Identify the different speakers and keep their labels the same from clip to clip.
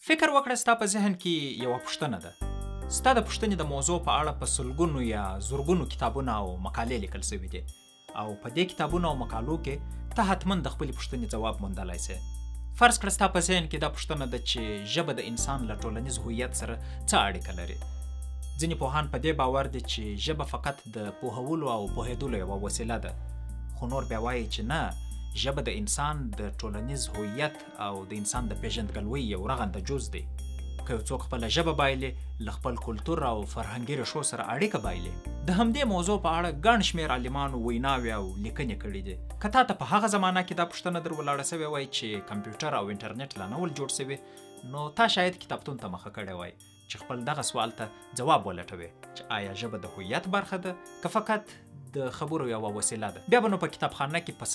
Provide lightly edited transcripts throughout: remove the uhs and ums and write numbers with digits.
Speaker 1: فکر وکړه ستا په ذهن کې یوه پوښتنه ده. ستا د پوښتنې د موضوع په اړه په سلګونو یا زرګونو کتابونه او مقالې لیکل شوي دي او په دې کتابونو او مقالو کې ته حتما د خپلې پوښتنې ځواب موندلی سې. فرض کړه ستا په ذهن کې دا پوښتنه ده چې ژبه د انسان له ټولنیز هویت سره څه اړیکه لري. ځینې پوهان په دې باور دي چې ژبه فقط د پوهولو او پوهېدلو یوه وسیله ده، خو نور بیا وایي چې نه، ژبه د انسان د ټولنیز هویت او د انسان د پیژندګلوۍ یو رغنده جز دی. که یو څوک خپله ژبه بایلي، له خپل کلتور او فرهنګي ریښو سره اړیکه بایلي. د همدې موضوع په اړه ګڼ شمېر عالمانو ویناوې او لیکنې کړي دي. که تا ته په هغه زمانه کې دا پوښتنه در ولاړه سوې وای چې کمپیوټر او انټرنیټ لا نه ول جوړ سوي، نو تا شاید کتابتون ته مخه کړې وای چې خپل دغه سوال ته ځواب ولټوي چې آیا ژبه د هویت برخه ده که فقط د خبرو یوه وسیله ده. بیا به نو په کتابخانه کې په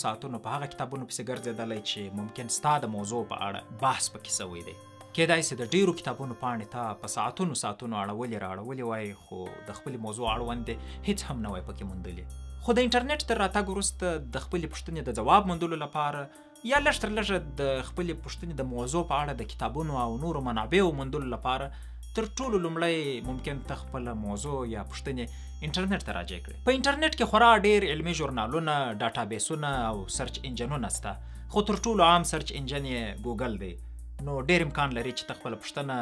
Speaker 1: ساعتونو په هغه کتابونو پسې ګرځېدلی چې ممکن ستا د موضوع په اړه بحث پکې سوی دی. کیدای سي د ډیرو کتابونو پاڼې ته په ساعتونو اړولې راړولې وای، خو د خپلې موضوع اړوند هیڅ هم نه وای پکې موندلي. خو د انټرنیټ تر راتګ وروسته د خپلې پوښتنې د ځواب موندلو لپاره یا لږ تر لږه د خپلې پوښتنې د موضوع په اړه د کتابونو او نورو منابعو موندلو لپاره تر ټولو لومړی ممکن ته خپله موضوع یا پوښتنې انټرنیټ ته راجع کړې. په انټرنیټ کې خورا ډیر علمي ژورنالونه، ډاټابیسونه او سرچ انجنونه شته، خو تر ټولو عام سرچ انجن یې ګوګل دی. نو ډیر امکان لري چې ته خپله پوښتنه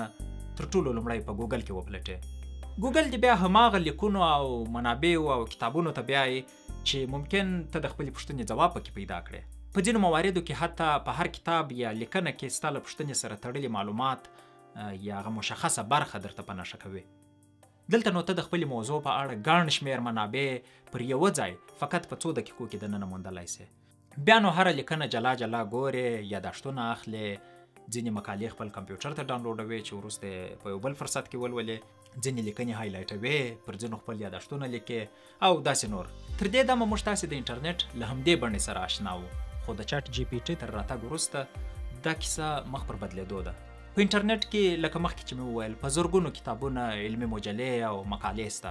Speaker 1: تر ټولو لومړی په ګوګل کې وپلټې. ګوګل دې بیا هماغه لیکونو او منابعو او کتابونو ته بیایي چې ممکن ته د خپلې پوښتنې ځواب پکې پیدا کړې. په ځینو مواردو کې حتی په هر کتاب یا لیکنه کې ستا له پوښتنې سره تړلي معلومات یا هغه مشخصه برخه درته په نښه کوي. دلته نو ته د خپلې موضوع په اړه ګڼ شمېر منابع پر یوه ځای فقط په څو دقیقو کې دننه موندلی سې. بیا نو هره لیکنه جلا جلا ګورې، یاداښتونه اخلې، ځینې مقالې خپل کمپیوټر ته ډاونلوډوې چې وروسته په یو بل فرصت کې ولولې، ځینې لیکنې هایلایټوې، پر ځینو خپل یاداښتونه لیکې او داسې نور. تر دې دمه موږ تاسې د انټرنیټ له همدې بڼې سره اشنا وو، خو د چټ جی پی ټي تر راتګ وروسته دا کیسه مخ پر بدلېدو ده. په انټرنیټ کې لکه مخکې چې مې وویل په زرګونو کتابونه، علمي مجلې او مقالې سته.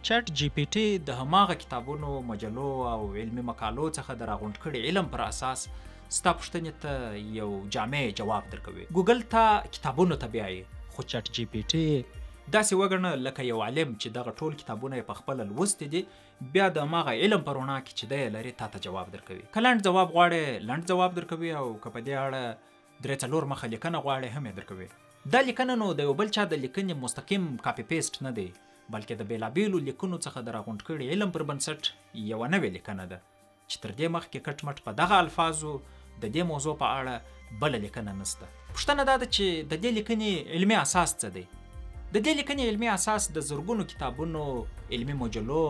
Speaker 1: چټ جی پی ټي د هماغه کتابونو، مجلو او علمي مقالو څخه د راغونډ کړي علم پر اساس ستا پوښتنې ته یو جامع جواب درکوي. ګوګل ته کتابونو ته بیایي، خو چټ جی پی ټي داسې وګڼه لکه یو عالم چې دغه ټول کتابونه یې په خپله لوستي دي، بیا د هماغه علم په رڼا کې چې دی یې لري تا ته جواب درکوي. که لنډ ځواب غواړې لنډ ځواب درکوي، او که په دې اړه 3-4 مخه لیکنه غواړې هم یې درکوي. دا لیکنه نو د یو بل چا د لیکنې مستقیم کاپي پیسټ نه دی، بلکې د بېلابېلو لیکنو څخه د راغونډ کړي علم پر بنسټ یوه نوې لیکنه ده چې تر دې مخکې کټ مټ په دغه الفاظو د دې موضوع په اړه بله لیکنه نشته. پوښتنه دا ده چې د دې لیکنې علمي اساس څه دی؟ د دې لیکنې علمي اساس د زرګونو کتابونو، علمي مجلو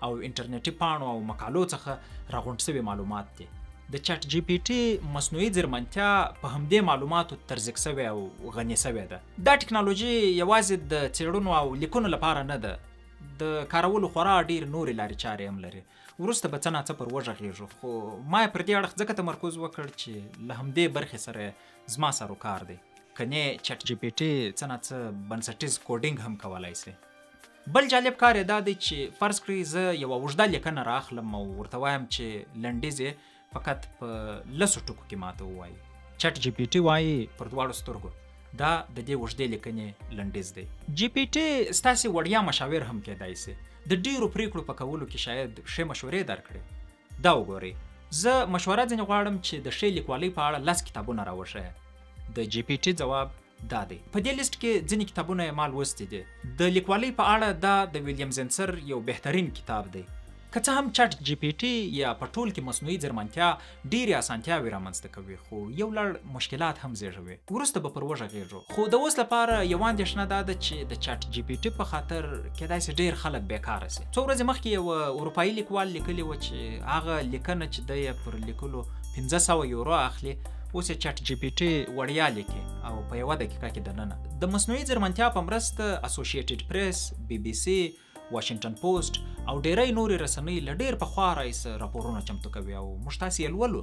Speaker 1: او انټرنیټي پاڼو او مقالو څخه راغونډ شوي معلومات دي. د چټ جی پی ټي مصنوعي ځیرمنتیا په همدې معلوماتو ترزیق سوې او غني سوې ده. دا ټکنالوژي یوازې د څېړنو او لیکنو لپاره نه ده، د کارولو خورا ډېر نورې لارې چارې هم لري. وروسته به څه ناڅه پر وغږېږو، خو ما یې پر دې اړخ ځکه تمرکز وکړ چې له همدې برخې سره زما سر و کار دی. کنې چټ جی پی ټي څه ناڅه بنسټیز کوډینګ هم کولی سي. بل جالب کار یې دا دی چې فرض کړئ زه یوه اوږده لیکنه رااخلم او ورته وایم چې لنډیز یې فقط په 10 ټکو کې ماته ووایي. چټ جی پی ټي وایي پر دواړو سترګو دا د دې اوږدې لیکنې لنډیز دی. جی پی ټي ستاسې وړیا مشاور هم کیدای سي، د ډیرو پریکړو په کولو کې شاید ښې مشورې درکړي. دا وګورئ، زه مشوره ځینې غواړم چې د ښې لیکوالۍ په اړه 10 کتابونه راوښیه. د جی پی ټي ځواب دا دی. په دې لیست کې ځینې کتابونه یې ما لوستي دي. د لیکوالۍ په اړه دا د ویلیام زنسر یو بهترین کتاب دی. که څه هم چټ جی پی ټي یا په ټول کې مصنوعي ځیرمنتیا ډېرې اسانتیاوې رامنځته کوي، خو یو لړ مشکلات هم زیږوي. وروسته به پر وغږېږو، خو د اوس لپاره یوه اندېښنه دا ده چې د چټ جی پی ټي په خاطر کیدای سي ډېر خلک بیکاره سي. څو ورځې مخکې یو اروپایي لیکوال لیکلي وه چې هغه لیکنه چې دی یې پر لیکلو 500 یورو اخلي، اوس یې چټ جی پی ټي وړیا لیکي او په یوه دقیقه کې دننه. د مصنوعي ځیرمنتیا په مرسته اسوسییټډ پریس، بی بي سي، واشنګټن پوسټ او ډیری نورې رسنۍ له ډېر پخوا راهیسې راپورونه چمتو کوي او موږ تاسې یې لولو،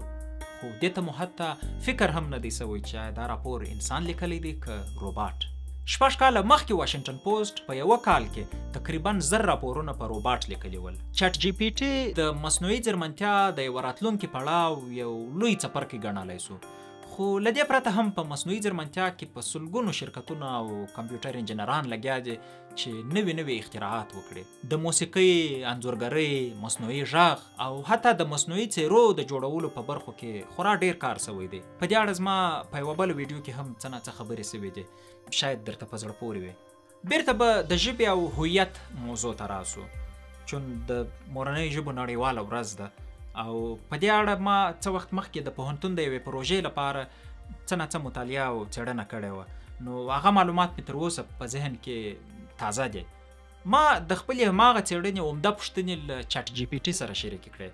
Speaker 1: خو دې ته مو حتی فکر هم نه دی سوی چې دا راپور انسان لیکلی دی که روباټ. 6 کاله مخکې واشنګټن پوسټ په یوه کال کې تقریبا 1000 راپورونه په روباټ لیکلي ول. چټ جی پی ټي د مصنوعي ځیرمنتیا د یوه راتلونکي پړاو یو لوی څپرکی ګڼلی سو، خو له دې پرته هم په مصنوعي ځیرمنتیا کې په سلګونو شرکتونه او کمپیوټر انجینران لګیا دي چې نوي اختراعات وکړي. د موسیقۍ، انځورګرۍ، مصنوعي غږ او حتی د مصنوعي څیرو د جوړولو په برخو کې خورا ډیر کار شوی دی. په دې اړه زما په یوه بله ویډیو کې هم څه نه څه خبرې شوې دي، شاید درته په زړه پورې وي. بیرته به د ژبې او هویت موضوع ته راسو، چون د مورنۍ ژبو نړیواله ورځ ده او په دې اړه ما څه وخت مخکې د پوهنتون د یوې پروژې لپاره څه نه څه مطالعه او څېړنه کړې وه، نو هغه معلومات مې تر اوسه په ذهن کې تازه دي. ما د خپلې هماغه څېړنې عمده پوښتنې له چټ جي پي ټي سره شریکې کړې.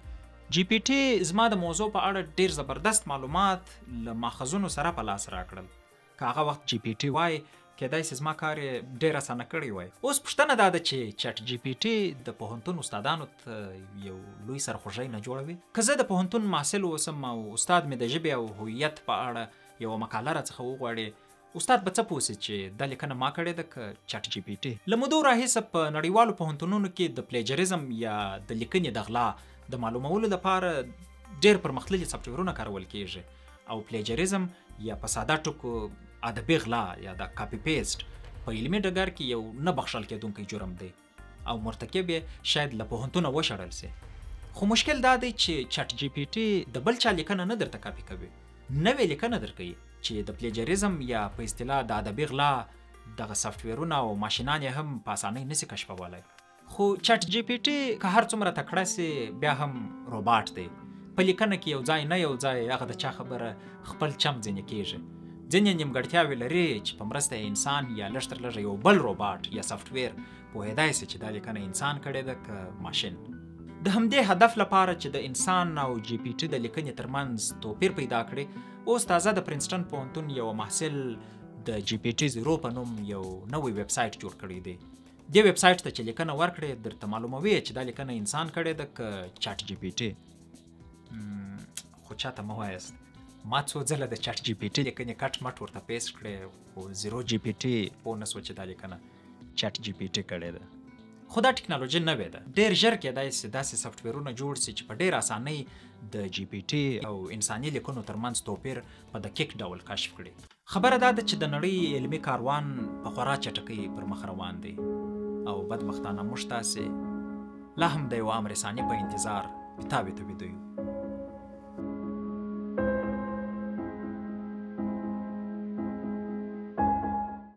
Speaker 1: جي پي ټي زما د موضوع په اړه ډېر زبردست معلومات له ماخذونو سره په لاس راکړل. که هغه وخت جي پي ټي وای کېدای شي زما کار یې ډېر اسانه کړی وای. اوس پوښتنه دا ده چې چټ جي پي ټي د پوهنتون استادانو ته یو لوی سرخوږی نه جوړوي؟ که زه د پوهنتون محصل اوسم او استاد مې د ژبې او هویت په اړه یوه مقاله راڅخه وغواړي، استاد به څه پوه سي چې دا لیکنه ما کړې ده که چټ جي پي ټي؟ له مودو راهیسه په نړیوالو پوهنتونونو کې د پلیجریزم یا د لیکنې د غلا د معلومولو لپاره ډېر پرمختللي سافټویرونه کارول کېږي او پلیجریزم یا په ساده ټکو ادبي غلا یا د کاپي پیسټ په علمي ډګر کې یو نه بخښل کېدونکی جرم دی او مرتکب یې شاید له پوهنتونه وشړل سي. خو مشکل دا دی چې چټ جي پي ټي د بل چا لیکنه نه درته کاپي کوي، نوې لیکنه درکوي چې د پلیجریزم یا په اصطلاح د ادبي غلا دغه سافټویرونه او ماشینان یې هم په اسانۍ نسي کشفولی. خو چټ جي پي ټي که هر څومره تکړه سي بیا هم روباټ دی. په لیکنه کې یو ځای نه یو ځای هغه د چا خبره خپل چم ځینې کېږي. ځینې نیمګړتیاوې لري چې په مرسته یې انسان یا لږ تر لږه یو بل روباټ یا سافټویر پوهېدای سي چې دا لیکنه انسان کړې ده که ماشین. د همدې هدف لپاره چې د انسان او جي پي ټي د لیکنې ترمنځ توپیر پیدا کړي، اوس تازه د پرنسټن پوهنتون یو محصل د جي پي ټي 0 په نوم یو نوی ویب سایټ جوړ کړی دی. دې ویب سایټ ته چې لیکنه ورکړې درته معلوموي چې دا لیکنه انسان کړې ده که چټ جي پي ټي. خو چاته مه وایاست، ما څو ځله د چټ جي پي ټي لیکنې کټ مټ ورته پیسټ کړې خو 0 جي پي ټي پوه نه سوه چې دا لیکنه چټ جي پي ټي کړې ده. خو دا ټکنالوژي نوې ده، ډېر ژر کېدای سي داسې سافټویرونه جوړ سي چې په ډېر اسانۍ د جي پي ټي او انساني لیکنو ترمنځ توپیر په دقیق ډول کشف کړي. خبره دا ده چې د نړۍ علمي کاروان په خورا چټکۍ پر مخ روان دی او بدبختانه موږ تاسې لا هم د یو امر ثاني په انتظار بې تابې ویده یو.